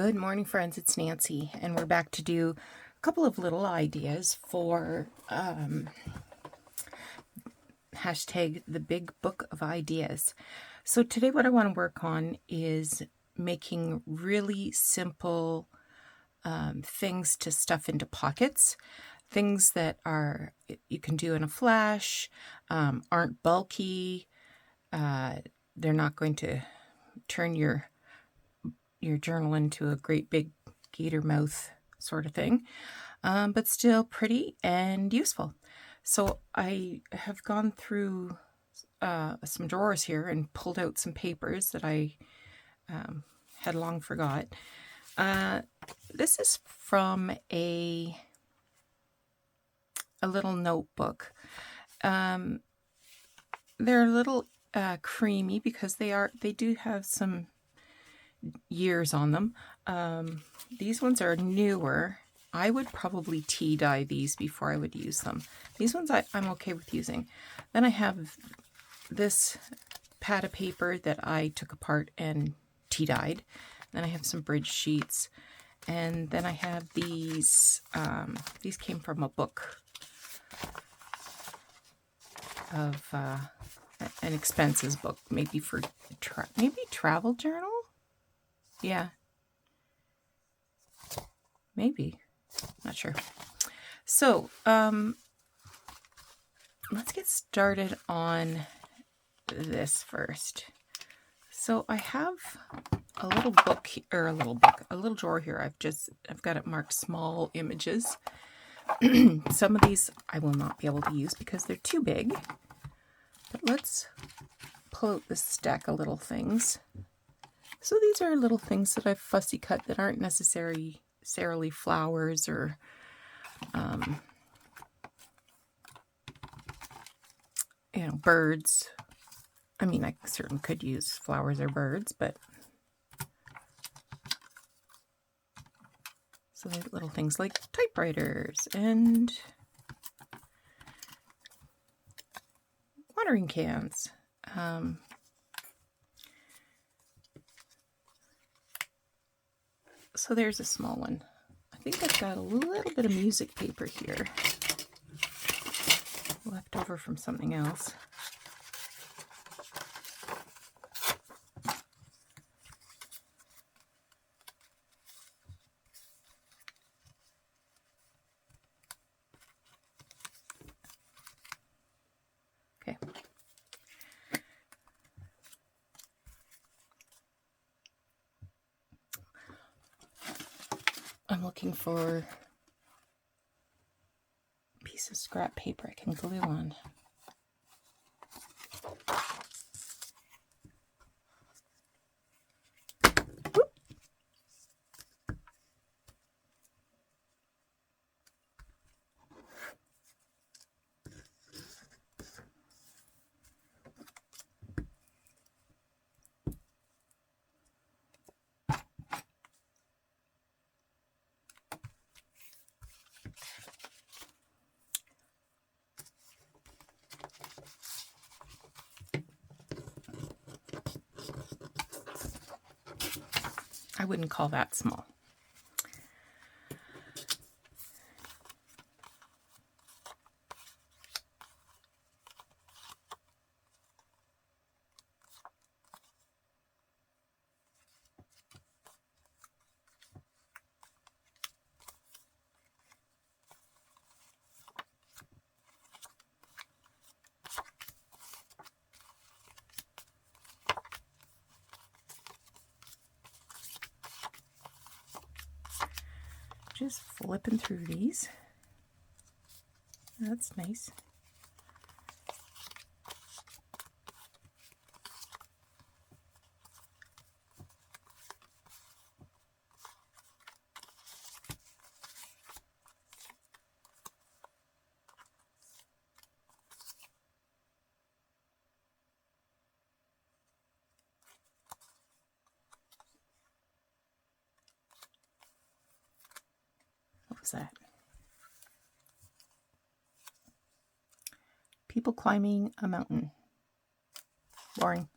Good morning, friends. It's Nancy, and we're back to do a couple of little ideas for hashtag the big book of ideas. So today what I want to work on is making really simple things to stuff into pockets, things that are you can do in a flash, aren't bulky, they're not going to turn your journal into a great big gator mouth sort of thing, but still pretty and useful. So I have gone through some drawers here and pulled out some papers that I had long forgot. This is from a little notebook. They're a little creamy because they do have some years on them. These ones are newer. I would probably tea dye these before I would use them. These ones I'm okay with using. Then I have this pad of paper that I took apart and tea dyed. Then I have some bridge sheets. And then I have these. These came from a book of an expenses book, maybe for maybe travel journal. Yeah, maybe, not sure. So let's get started on this first. So I have a little book, or a little drawer here. I've got it marked small images. Some of these I will not be able to use because they're too big. But let's pull out this stack of little things. So these are little things that I've fussy cut that aren't necessarily flowers or birds. I mean, I certainly could use flowers or birds, but so they're little things like typewriters and watering cans. So there's a small one. I think I've got a little bit of music paper here, left over from something else. Okay. I'm looking for a piece of scrap paper I can glue on. I wouldn't call that small. Just flipping through these. That's nice. What was that? People climbing a mountain. Boring.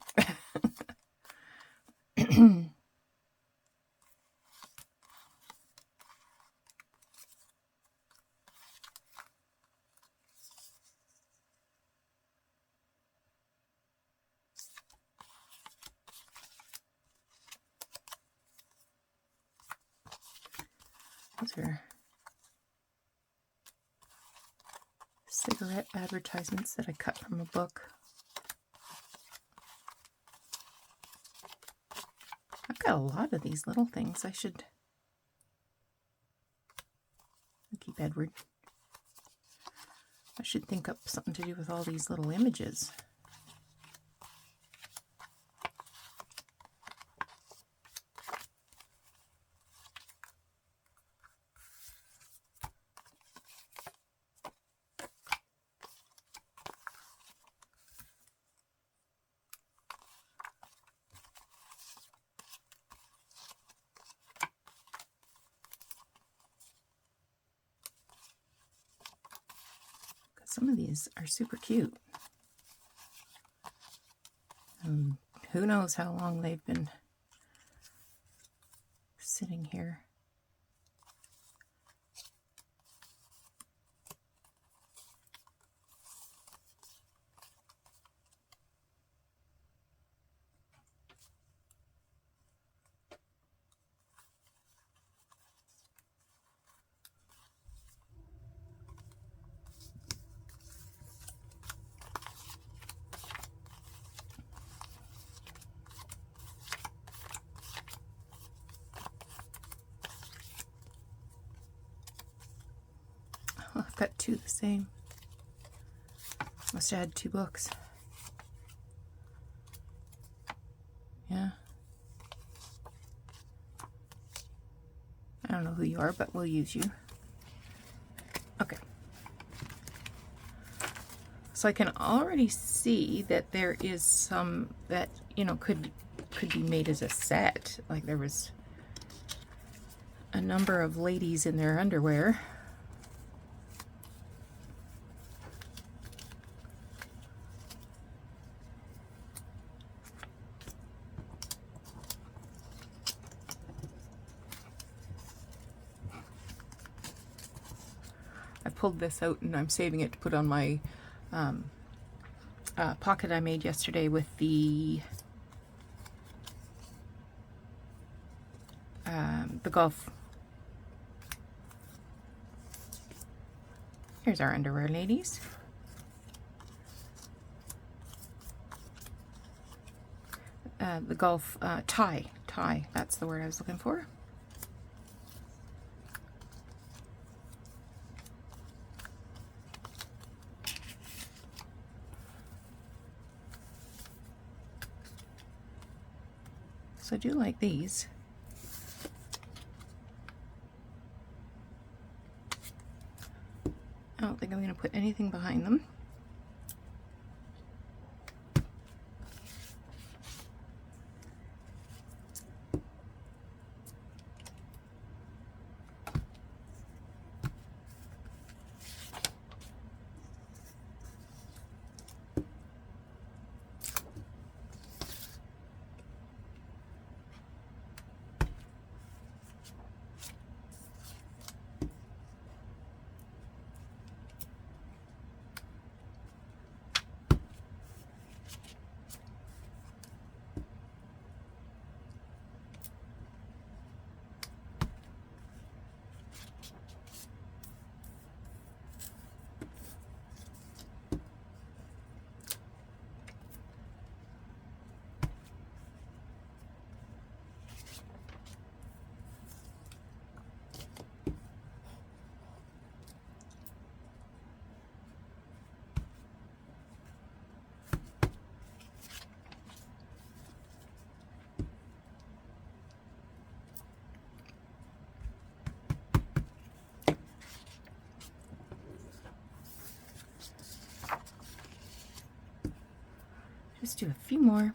Those are cigarette advertisements that I cut from a book. I've got a lot of these little things. I should keep Edward. I should think up something to do with all these little images. Some of these are super cute. Who knows how long they've been sitting here. Oh, I've got two the same. Must have had two books. Yeah. I don't know who you are, but we'll use you. Okay. So I can already see that there is some that, you know, could be made as a set. Like there was a number of ladies in their underwear. I pulled this out and I'm saving it to put on my pocket I made yesterday with the golf. Here's our underwear, ladies. The golf tie, that's the word I was looking for. So I do like these. I don't think I'm going to put anything behind them. Just do a few more.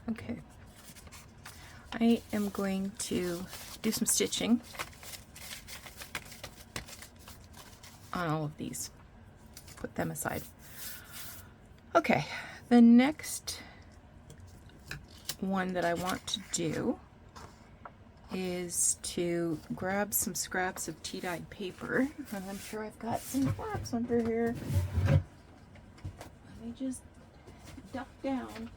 Okay. I am going to do some stitching on all of these. Put them aside. Okay, the next one that I want to do is to grab some scraps of tea-dyed paper, and I'm sure I've got some scraps under here. Let me just duck down.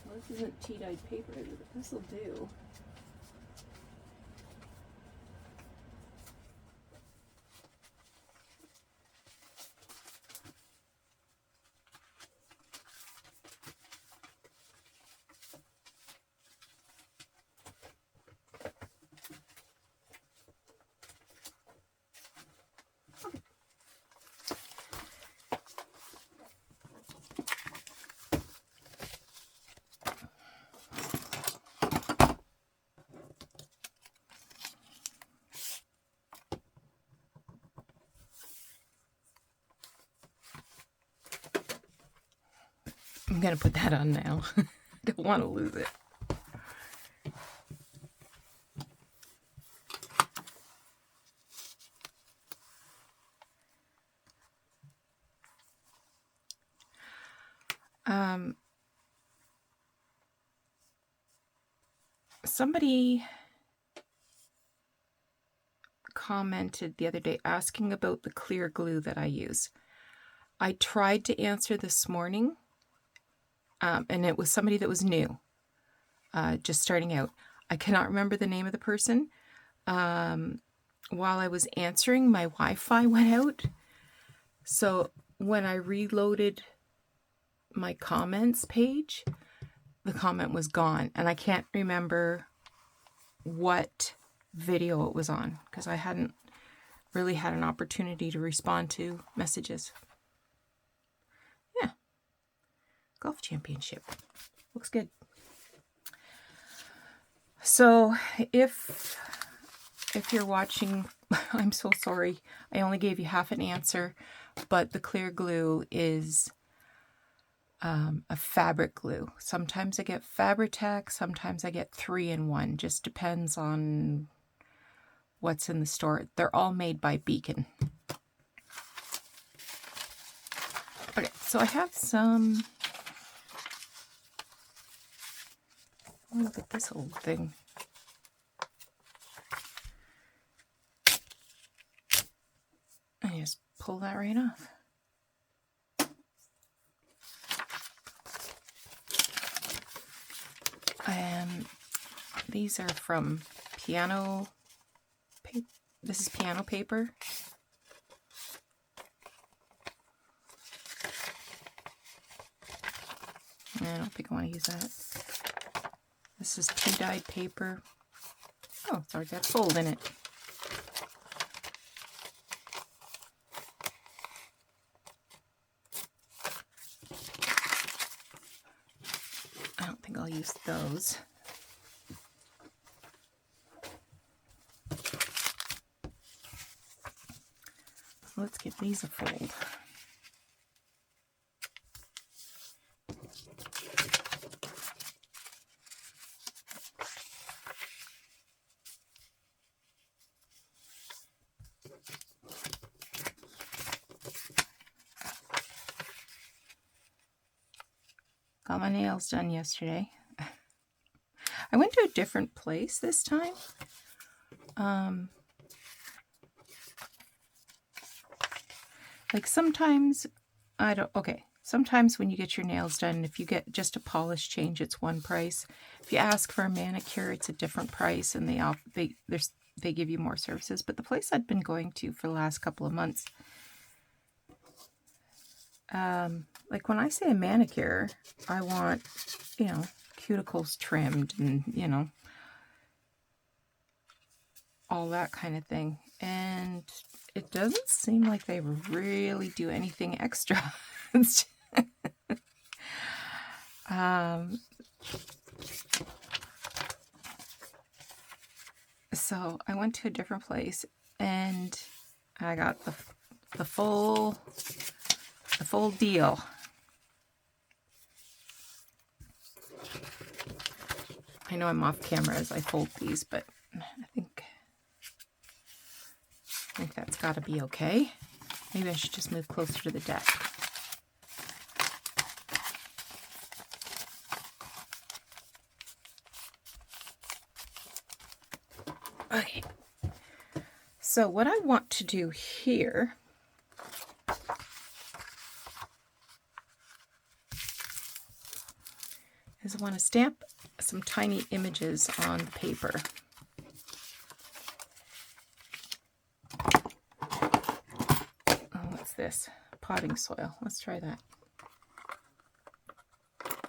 Well, this isn't tea-dyed paper, but this will do. I'm going to put that on now. I don't want to lose it. Somebody commented the other day asking about the clear glue that I use. I tried to answer this morning, and it was somebody that was new, just starting out. I cannot remember the name of the person. While I was answering, my Wi-Fi went out. So when I reloaded my comments page, the comment was gone, and I can't remember what video it was on because I hadn't really had an opportunity to respond to messages. Yeah, golf championship looks good. So if you're watching, I'm so sorry, I only gave you half an answer, but the clear glue is a fabric glue. Sometimes I get Fabri-Tac, sometimes I get 3-in-1. Just depends on what's in the store. They're all made by Beacon. Okay, so I have some... Oh, look at this old thing. I just pull that right off. These are from piano paper. This is piano paper. I don't think I want to use that. This is tea-dyed paper. Oh, it's already got fold in it. I don't think I'll use those. Let's give these a fold. Got my nails done yesterday. I went to a different place this time. Like sometimes, sometimes when you get your nails done, if you get just a polish change, it's one price. If you ask for a manicure, it's a different price, and they give you more services. But the place I'd been going to for the last couple of months, like when I say a manicure, I want, cuticles trimmed and, all that kind of thing. And it doesn't seem like they really do anything extra. So I went to a different place and I got the full deal. I know I'm off camera as I fold these, but I think that's got to be okay. Maybe I should just move closer to the desk. Okay. So what I want to do here is I want to stamp some tiny images on the paper. Oh, what's this? Potting soil. Let's try that.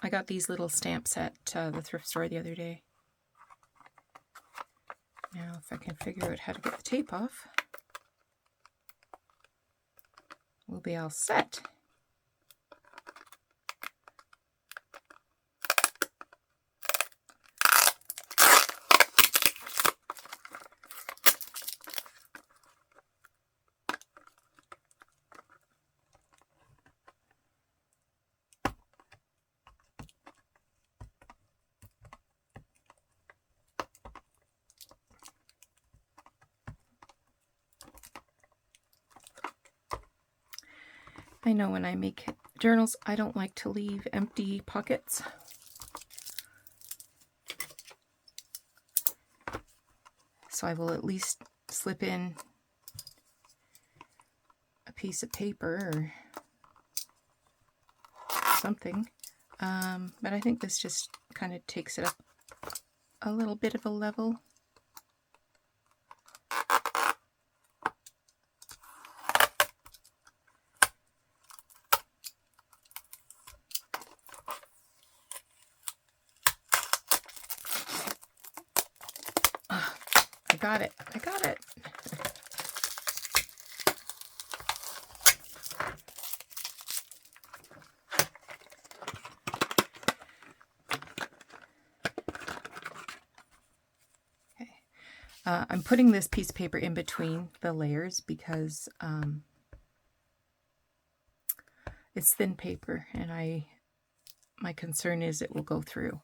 I got these little stamps at the thrift store the other day. Now, if I can figure out how to get the tape off, we'll be all set. I know when I make journals, I don't like to leave empty pockets. So I will at least slip in a piece of paper or something. But I think this just kind of takes it up a little bit of a level. I got it. I got it. Okay. I'm putting this piece of paper in between the layers because it's thin paper, and my concern is it will go through.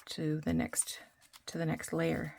To the next layer.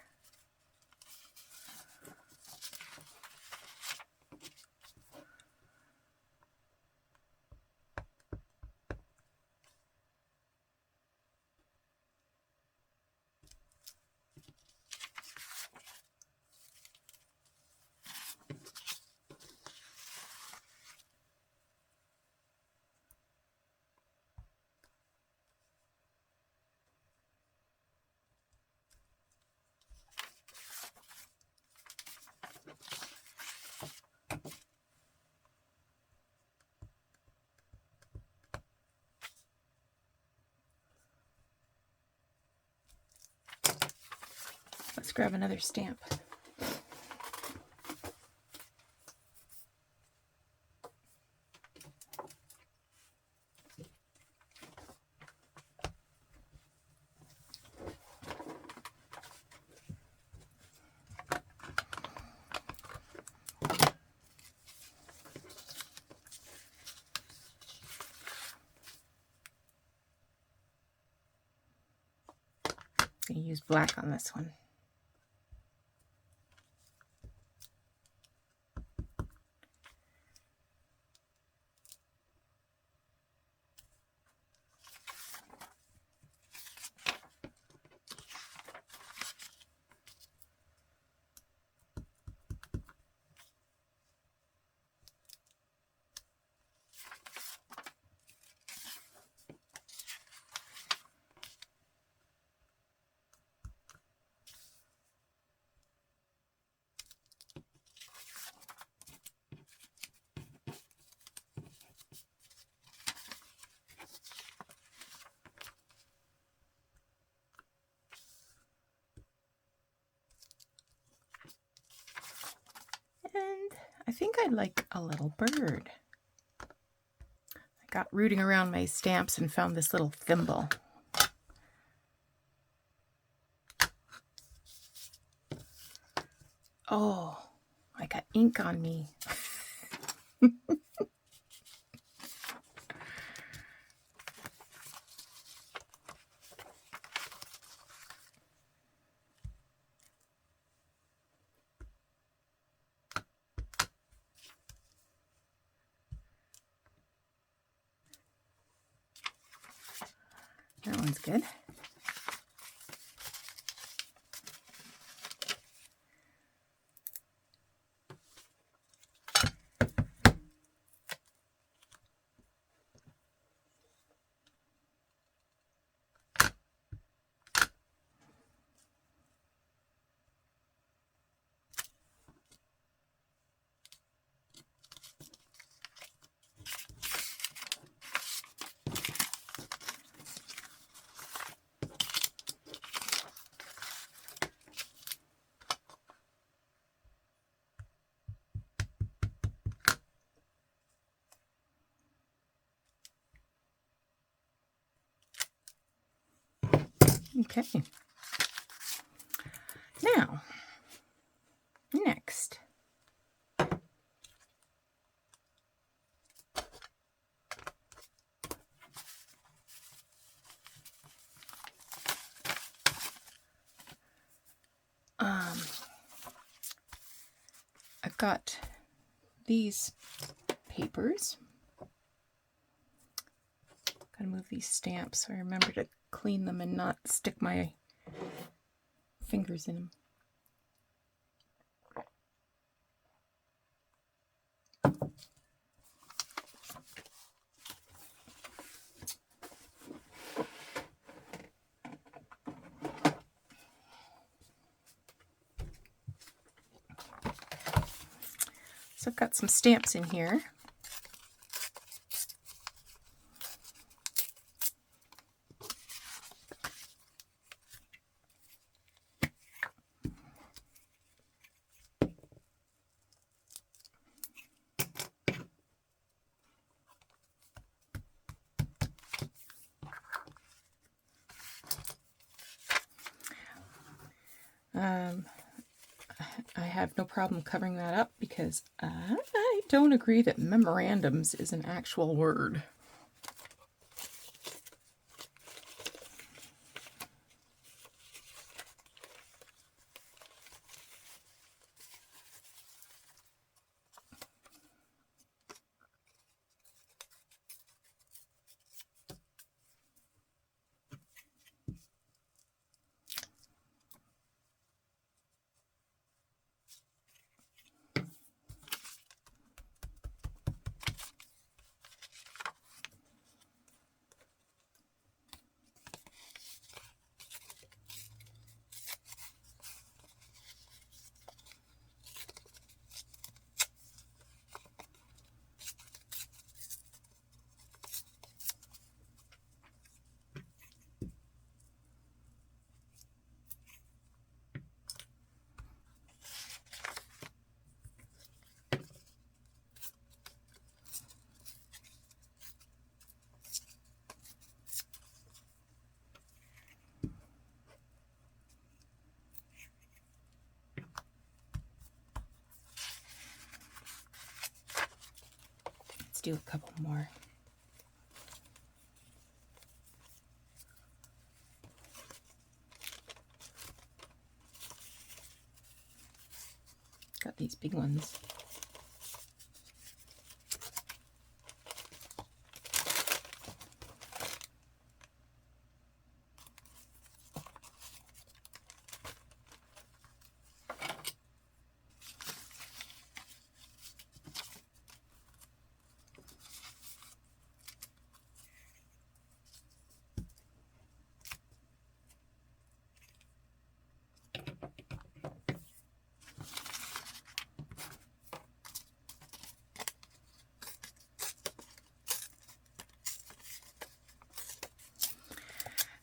Let's grab another stamp. I'm going to use black on this one. think I'd like a little bird. I got rooting around my stamps and found this little thimble. Oh, I got ink on me. That one's good. Okay. Now, next. I've got these papers. Gotta move these stamps so I remember to clean them and not stick my fingers in them. So I've got some stamps in here. I have no problem covering that up because I don't agree that memorandums is an actual word. Do a couple more. Got these big ones.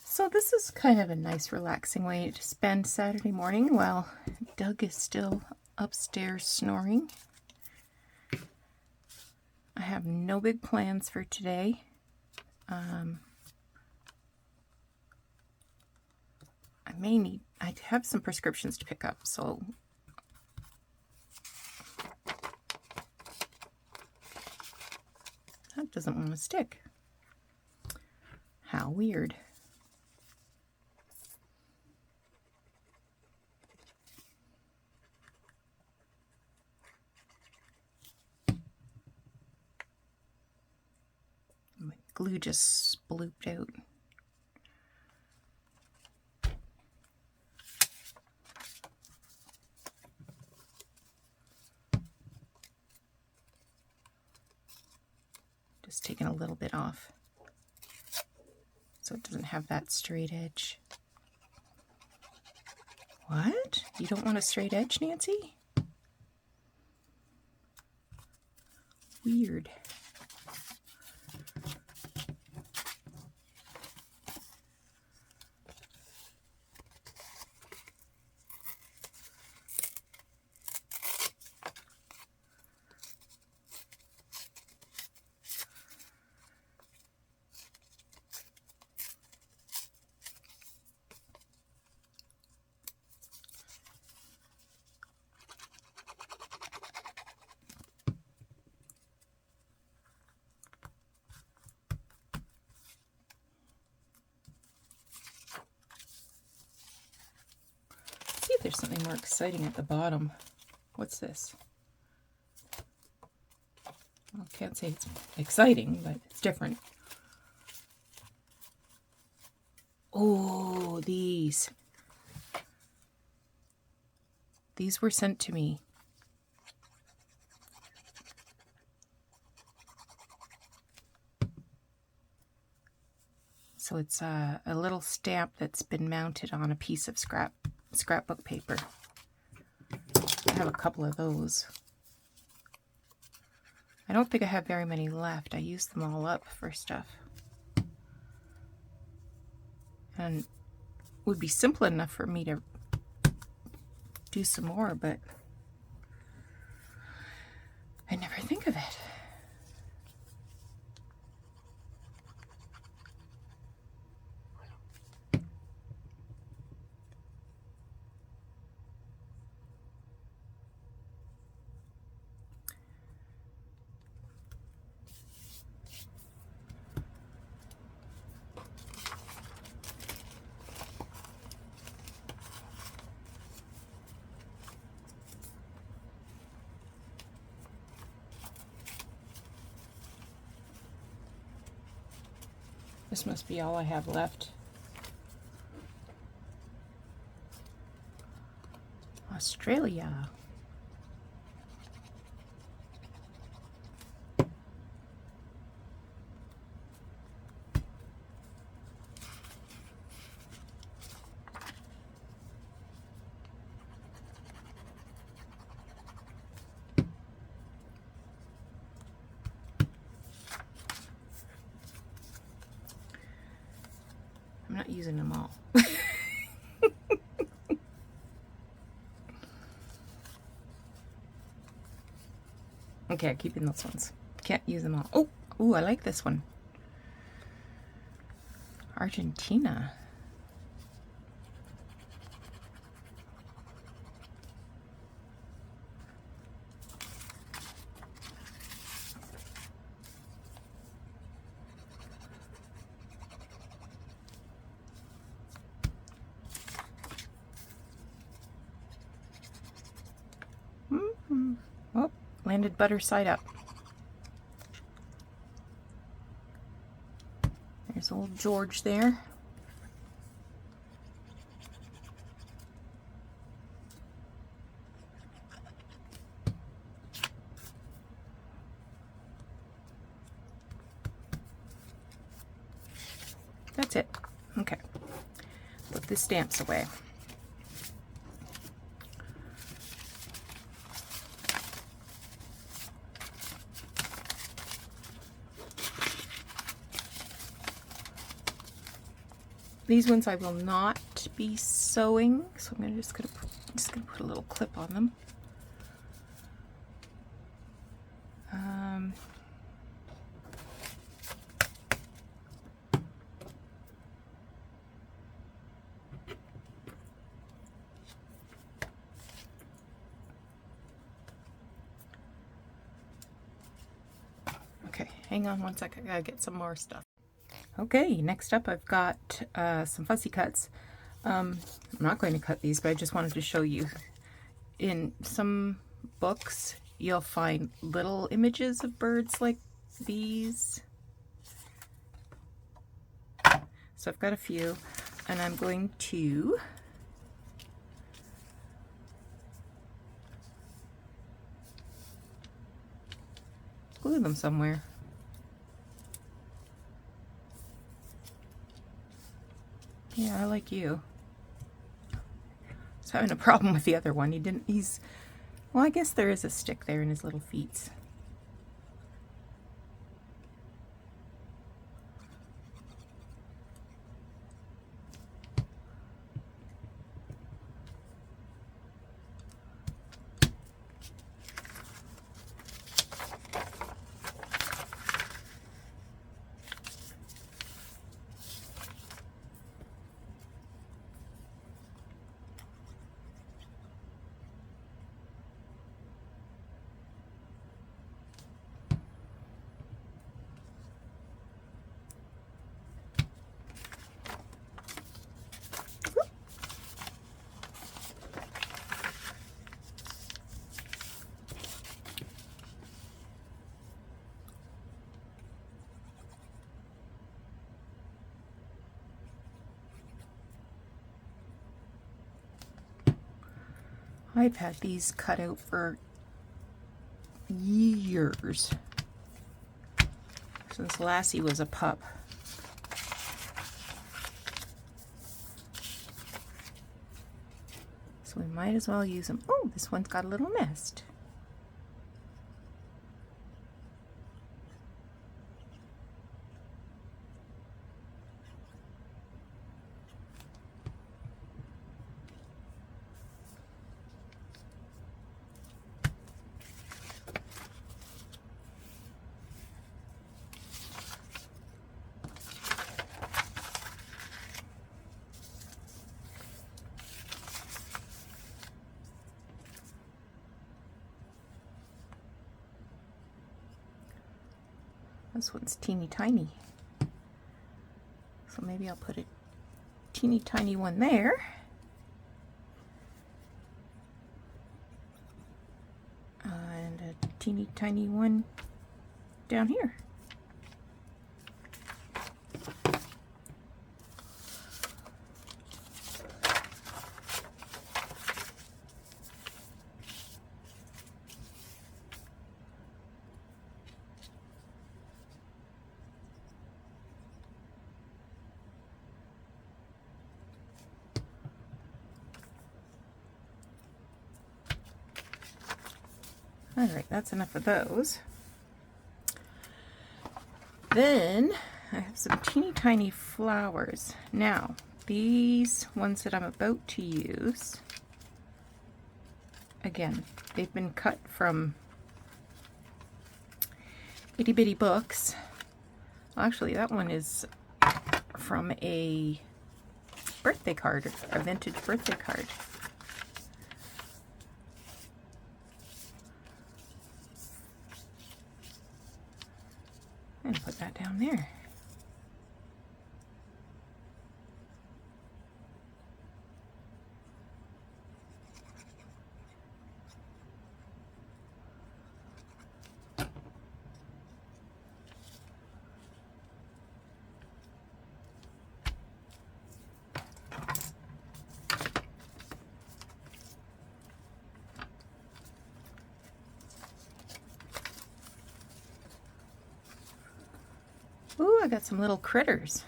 So this is kind of a nice relaxing way to spend Saturday morning while Doug is still upstairs snoring. have no big plans for today. I have some prescriptions to pick up, so that doesn't want to stick. How weird. My glue just splooped out. Just taking a little bit off so it doesn't have that straight edge. What? You don't want a straight edge, Nancy? Weird. See if there's something more exciting at the bottom. What's this? Well, I can't say it's exciting, but it's different. Oh, these. These were sent to me. So it's a little stamp that's been mounted on a piece of scrapbook paper. I have a couple of those. I don't think I have very many left. I used them all up for stuff. And it would be simple enough for me to do some more, but I never think of it. This must be all I have left. Australia. I'm not using them all. Okay, I'm keeping those ones. Can't use them all. Oh, ooh, I like this one. Argentina. Oh, landed butter side up. There's old George there. That's it. Okay. Put the stamps away. These ones I will not be sewing, so I'm just gonna put a little clip on them. Hang on one second, I gotta get some more stuff. Okay, next up I've got some fussy cuts. I'm not going to cut these, but I just wanted to show you. In some books, you'll find little images of birds like these. So I've got a few, and I'm going to glue them somewhere. Yeah, I like you. I was having a problem with the other one. Well, I guess there is a stick there in his little feet. I've had these cut out for years, since Lassie was a pup. So we might as well use them. Oh, this one's got a little nest. This one's teeny tiny. So maybe I'll put a teeny tiny one there. And a teeny tiny one down here. Alright, that's enough of those. Then I have some teeny tiny flowers. Now, these ones that I'm about to use, again, they've been cut from itty bitty books. Actually, that one is from a birthday card, a vintage birthday card. And put that down there. Ooh, I got some little critters.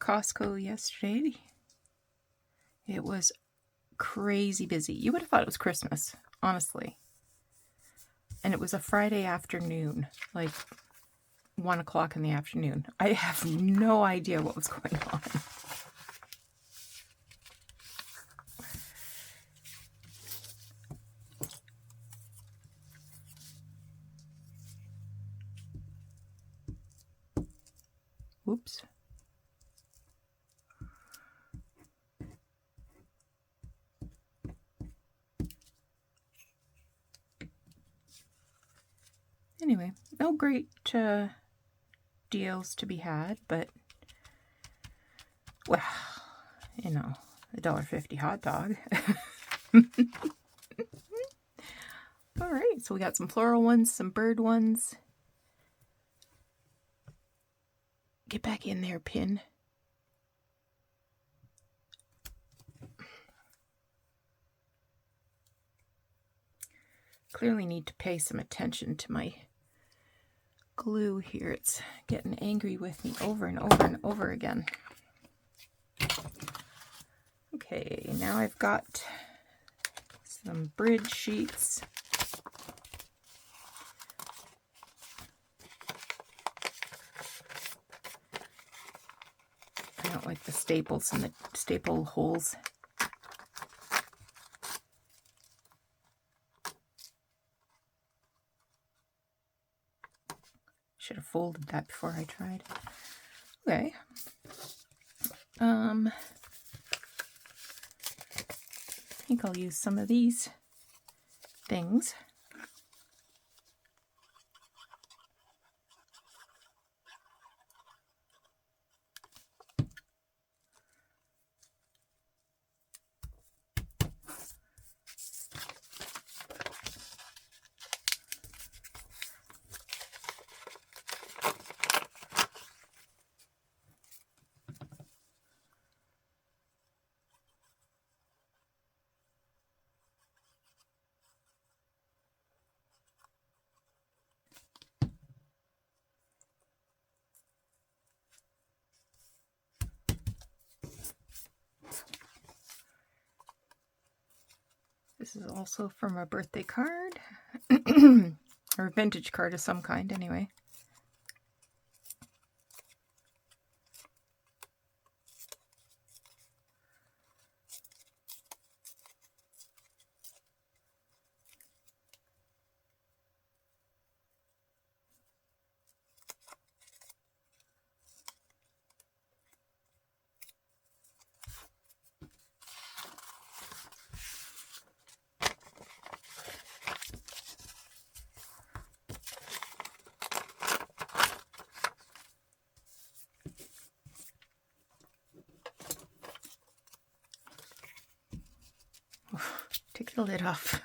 Costco yesterday. It was crazy busy. You would have thought it was Christmas, honestly. And it was a Friday afternoon, like 1 o'clock in the afternoon. I have no idea what was going on. Whoops. Anyway, no great deals to be had, but, well, you know, $1.50 hot dog. All right, so we got some floral ones, some bird ones. Get back in there, pin. Clearly need to pay some attention to my glue here. It's getting angry with me over and over and over again. Okay, now I've got some bridge sheets. I don't like the staples and the staple holes. Should have folded that before I tried. Okay. I think I'll use some of these things. This is also from a birthday card, or a vintage card of some kind anyway. Take the lid off.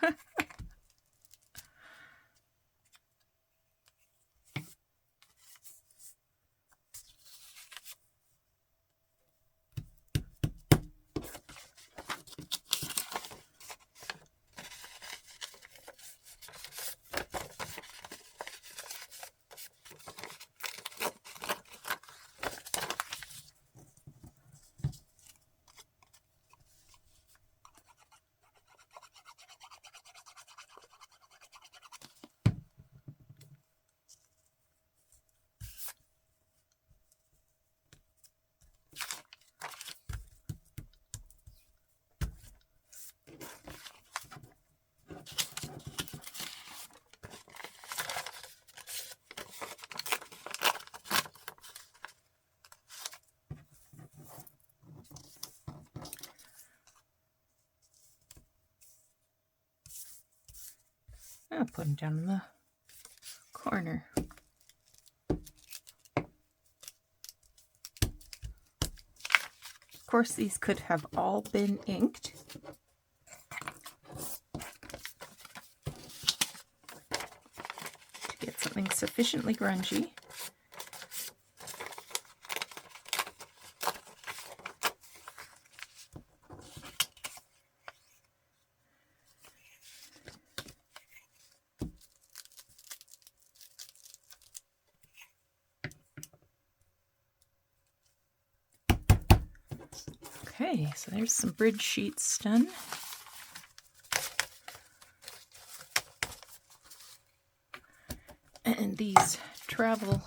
I'll put them down in the corner. Of course, these could have all been inked. To get something sufficiently grungy. Okay, so there's some bridge sheets done. And these travel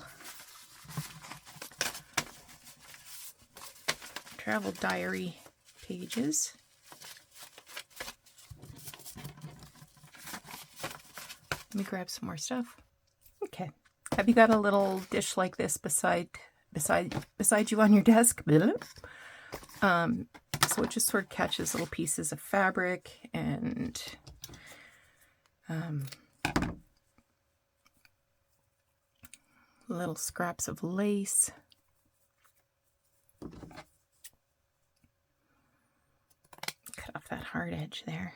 diary pages. Let me grab some more stuff. Okay. Have you got a little dish like this beside you on your desk? So it just sort of catches little pieces of fabric and little scraps of lace. Cut off that hard edge there.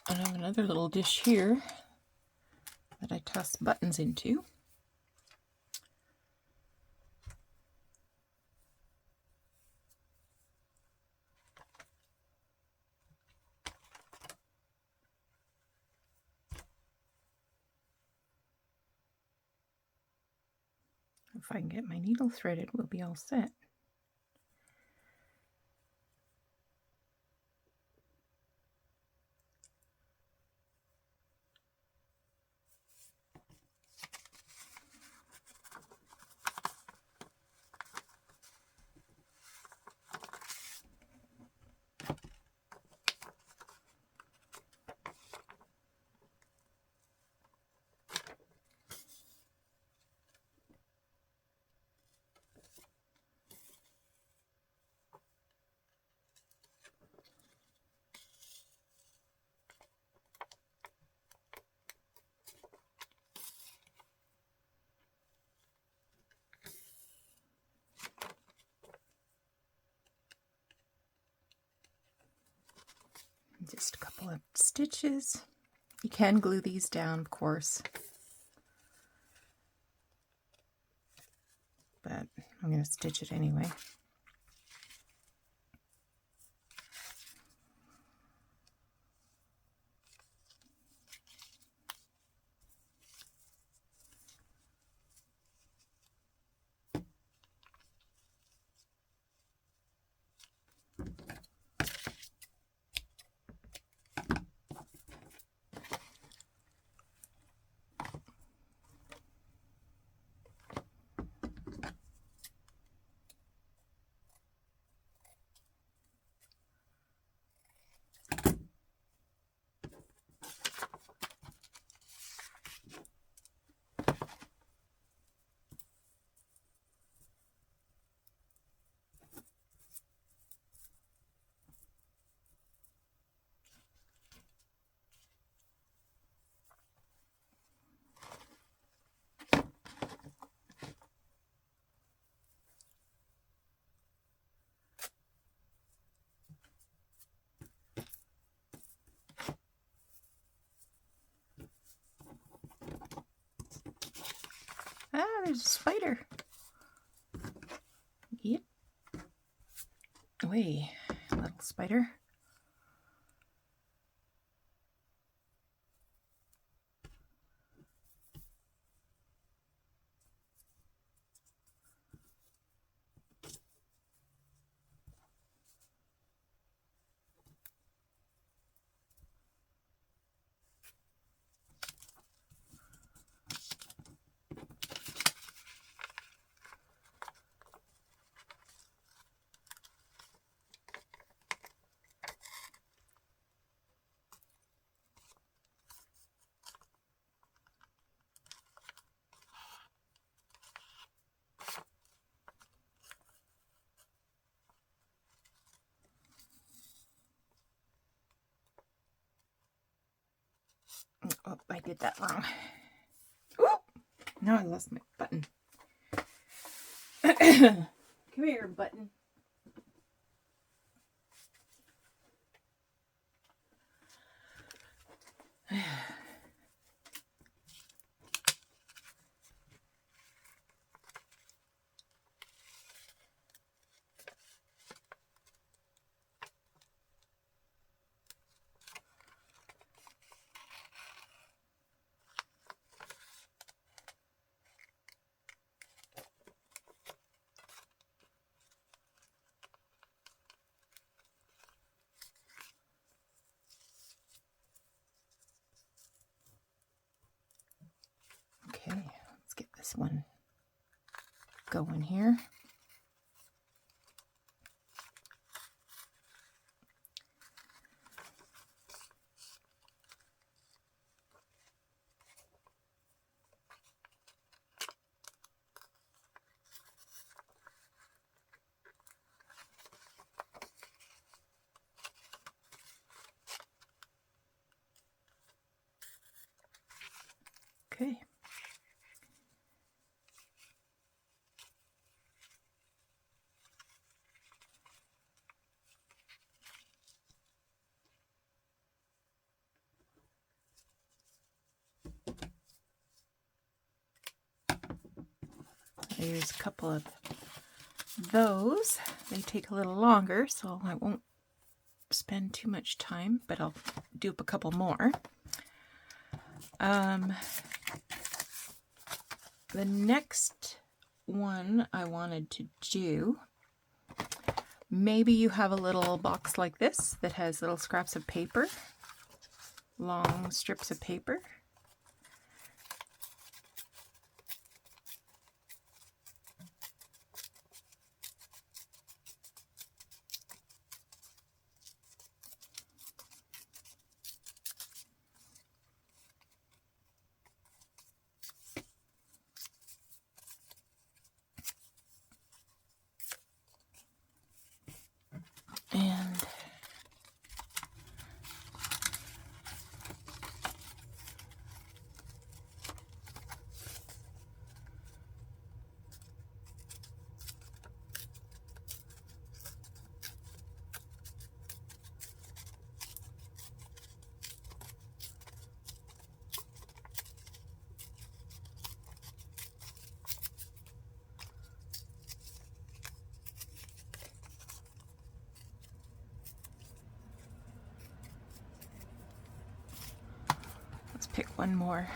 I have another little dish here that I toss buttons into. If I can get my needle threaded, we'll be all set. Just a couple of stitches. You can glue these down, of course, but I'm going to stitch it anyway. Ah, there's a spider. Yep. Away, little spider. Oh, I did that wrong. Oh, now I lost my button. Come here, button. Okay, let's get this one going here. Okay. I use a couple of those. They take a little longer, so I won't spend too much time, but I'll do up a couple more. The next one I wanted to do, maybe you have a little box like this that has little scraps of paper, long strips of paper. And let's pick one more.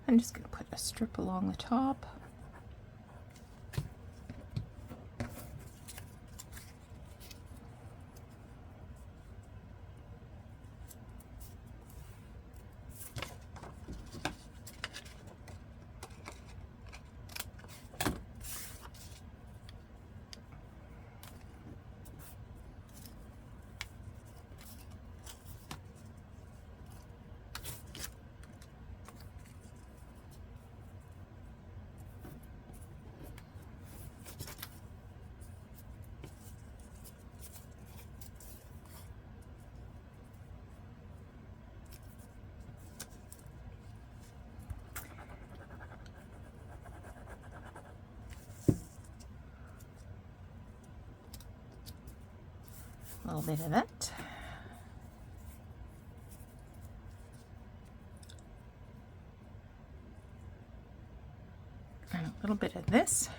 I'm just going to put a strip along the top. A little bit of it. And a little bit of this.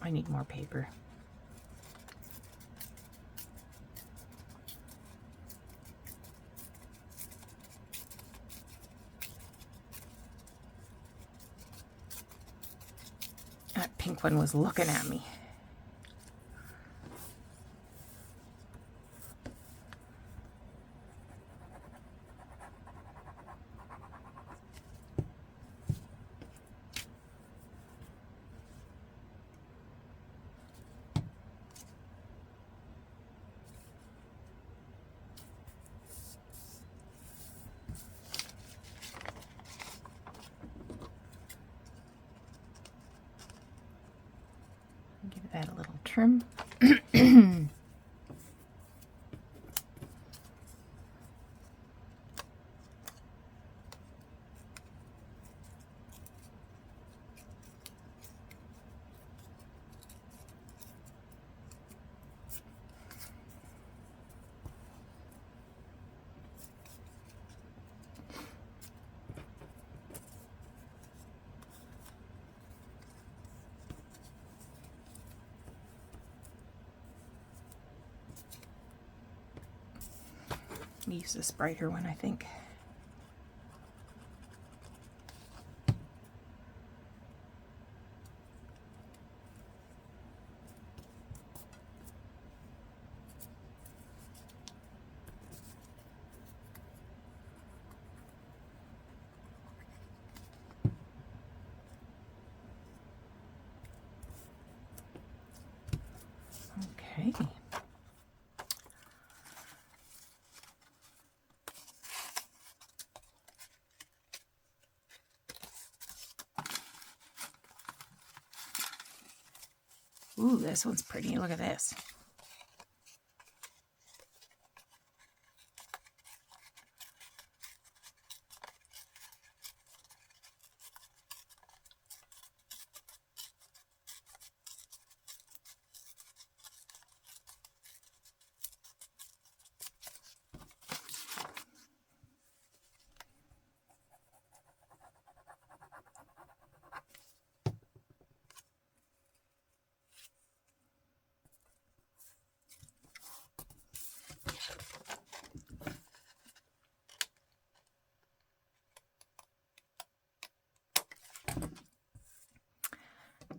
I need more paper. pink one was looking at me. Give that a little trim. Use this brighter one, I think. Okay. Ooh, this one's pretty. Look at this.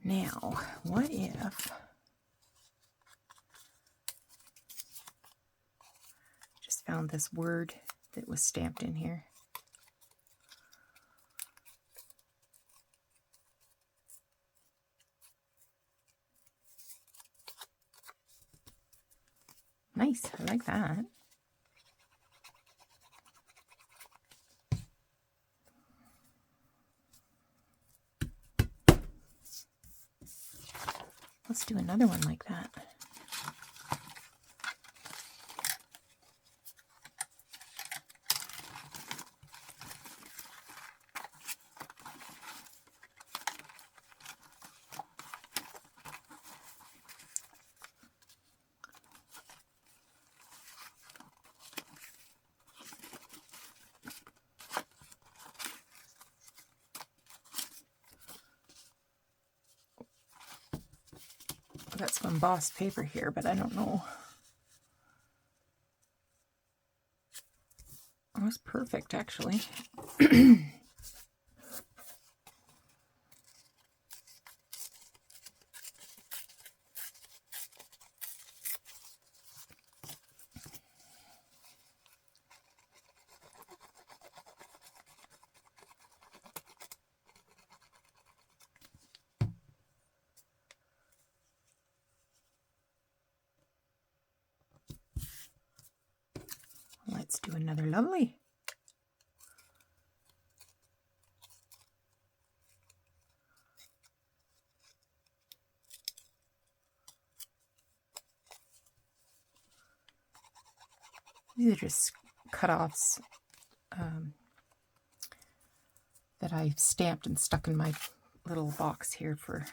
Now, what if just found this word that was stamped in here? Nice, I like that. Let's do another one like that. Got some embossed paper here, but I don't know. Oh, it's perfect, actually. Let's do another lovely. These are just cut-offs that I've stamped and stuck in my little box here for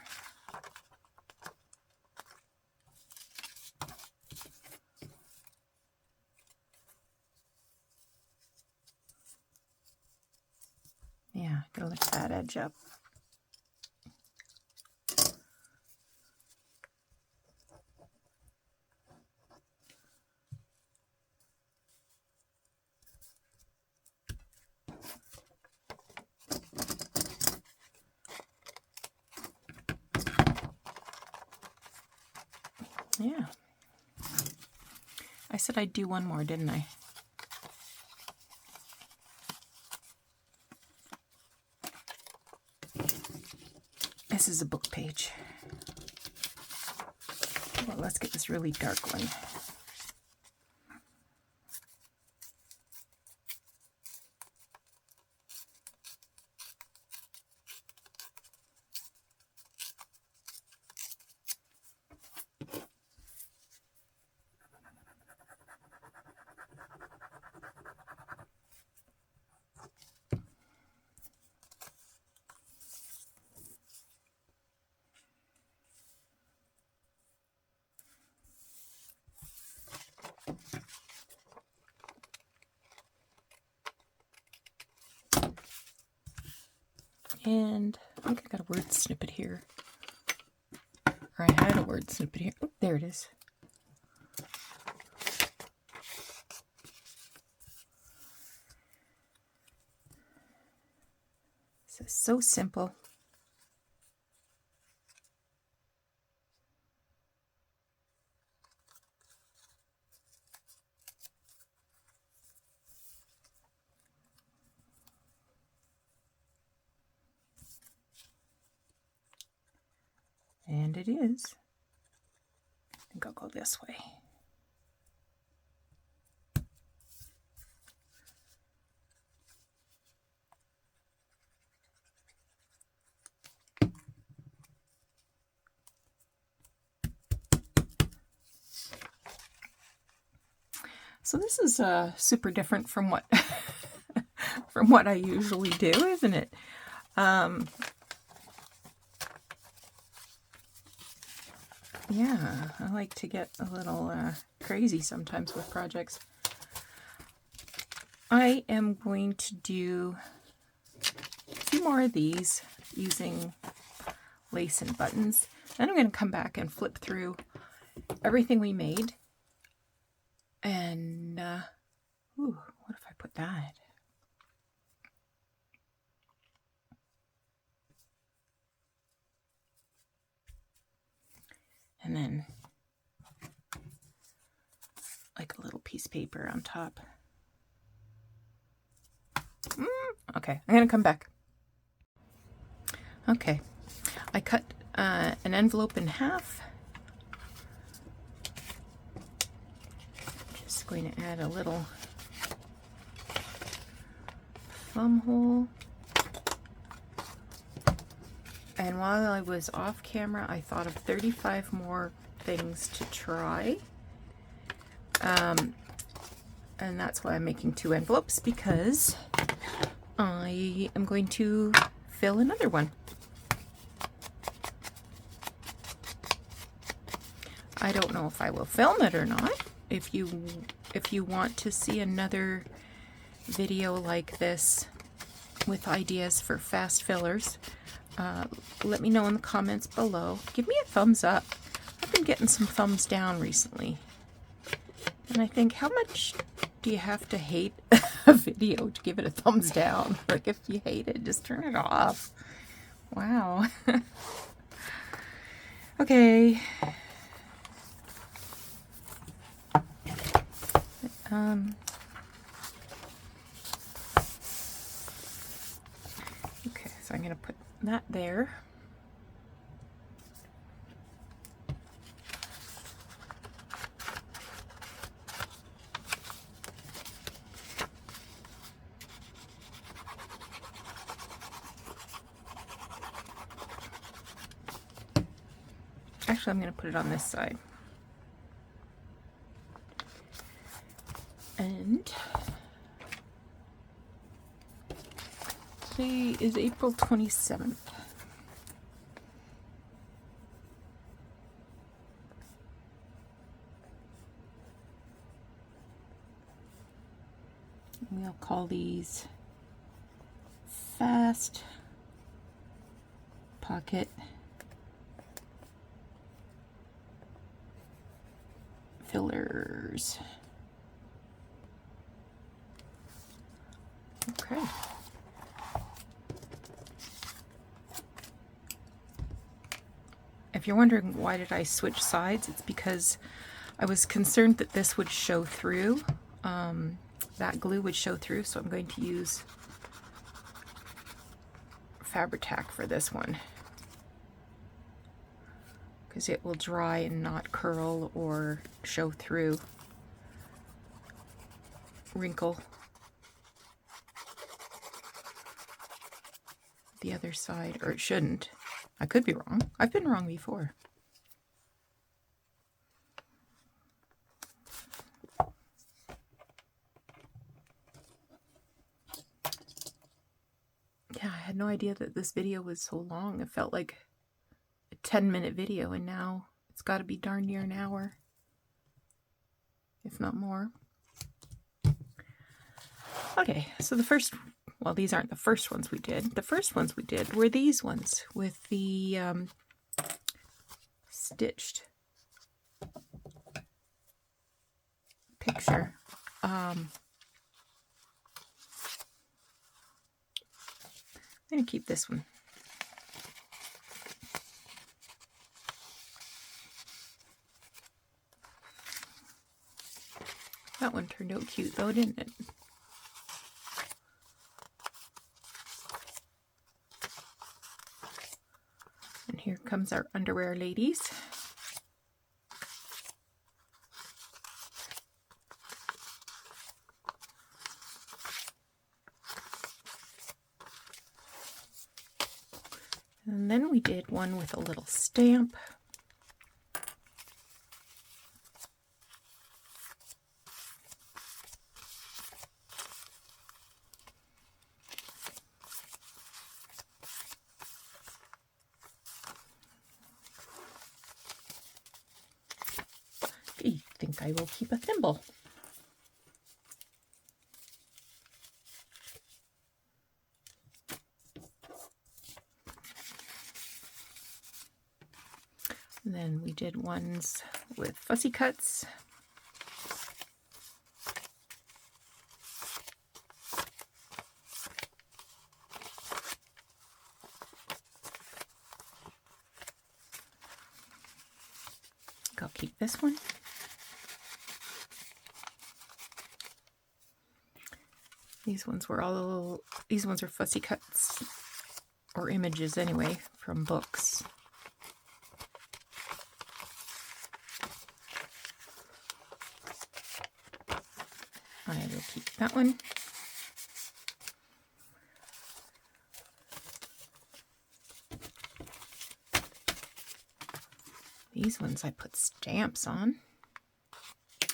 yeah, gotta lift that edge up. Yeah. I said I'd do one more, didn't I? This is a book page. Well, let's get this really dark one. And I think I got a word snippet here. Or I had a word snippet here. Oh, there it is. This is so simple. And it is. I think I'll go this way. So this is super different from what from what I usually do, isn't it? Yeah, I like to get a little crazy sometimes with projects. I am going to do a few more of these using lace and buttons. Then I'm going to come back and flip through everything we made. And, ooh, what if I put that? And then like a little piece of paper on top. Okay, I'm going to come back. Okay, I cut an envelope in half. Just going to add a little thumb hole. And while I was off camera, I thought of 35 more things to try. And that's why I'm making 2 envelopes, because I am going to fill another one. I don't know if I will film it or not. If you want to see another video like this with ideas for fast fillers, let me know in the comments below. Give me a thumbs up. I've been getting some thumbs down recently. And I think, how much do you have to hate a video to give it a thumbs down? Like, if you hate it, just turn it off. Wow. Okay. Okay, so I'm going to put that there. Actually, I'm going to put it on this side. And today is April 27th. We'll call these fast pocket fillers. Okay. If if you're wondering why did I switch sides, it's because I was concerned that this would show through, that glue would show through, so I'm going to use Fabri-Tac for this one, because it will dry and not curl or show through, wrinkle. The other side, or it shouldn't. I could be wrong. I've been wrong before. Yeah, I had no idea that this video was so long. It felt like a 10-minute video, and now it's got to be darn near an hour, if not more. Okay, so the first, well, these aren't the first ones we did. The first ones we did were these ones with the stitched picture. I'm going to keep this one. That one turned out cute though, didn't it? And here comes our underwear ladies. And then we did one with a little stamp. I think I will keep a thimble. And then we did ones with fussy cuts. I'll keep this one. These ones are fussy cuts, or images anyway, from books. I will keep that one. These ones I put stamps on. I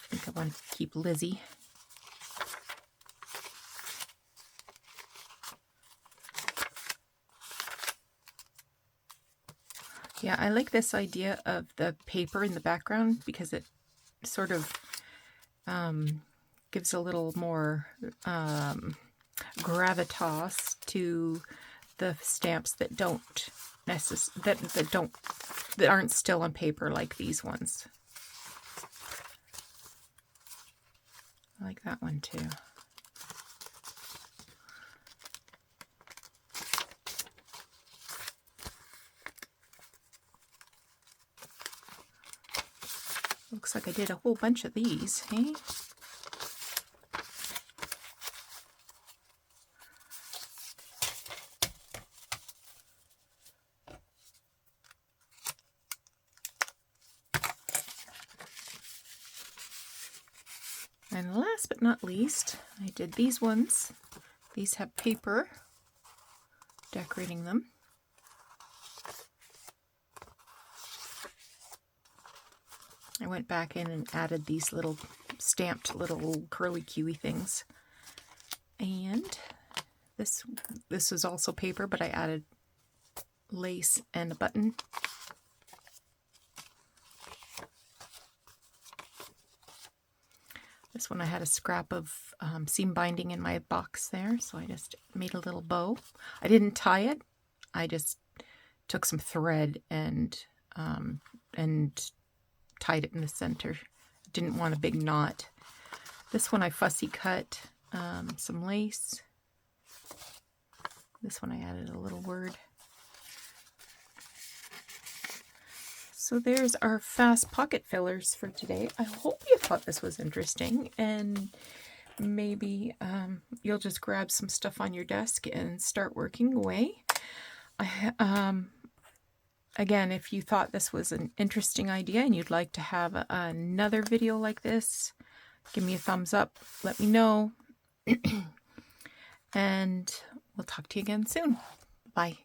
think I want to keep Lizzie. Yeah, I like this idea of the paper in the background because it sort of gives a little more gravitas to the stamps that don't that aren't still on paper like these ones. I like that one too. Looks like I did a whole bunch of these, hey? And last but not least, I did these ones. These have paper, decorating them. I went back in and added these little stamped little curly cuey things. And this is also paper, but I added lace and a button. This one I had a scrap of seam binding in my box there, so I just made a little bow. I didn't tie it. I just took some thread and tied it in the center. Didn't want a big knot. This one I fussy cut some lace. This one I added a little word. So there's our fast pocket fillers for today. I hope you thought this was interesting, and maybe you'll just grab some stuff on your desk and start working away. Again, if you thought this was an interesting idea and you'd like to have another video like this, give me a thumbs up, let me know, and we'll talk to you again soon. Bye.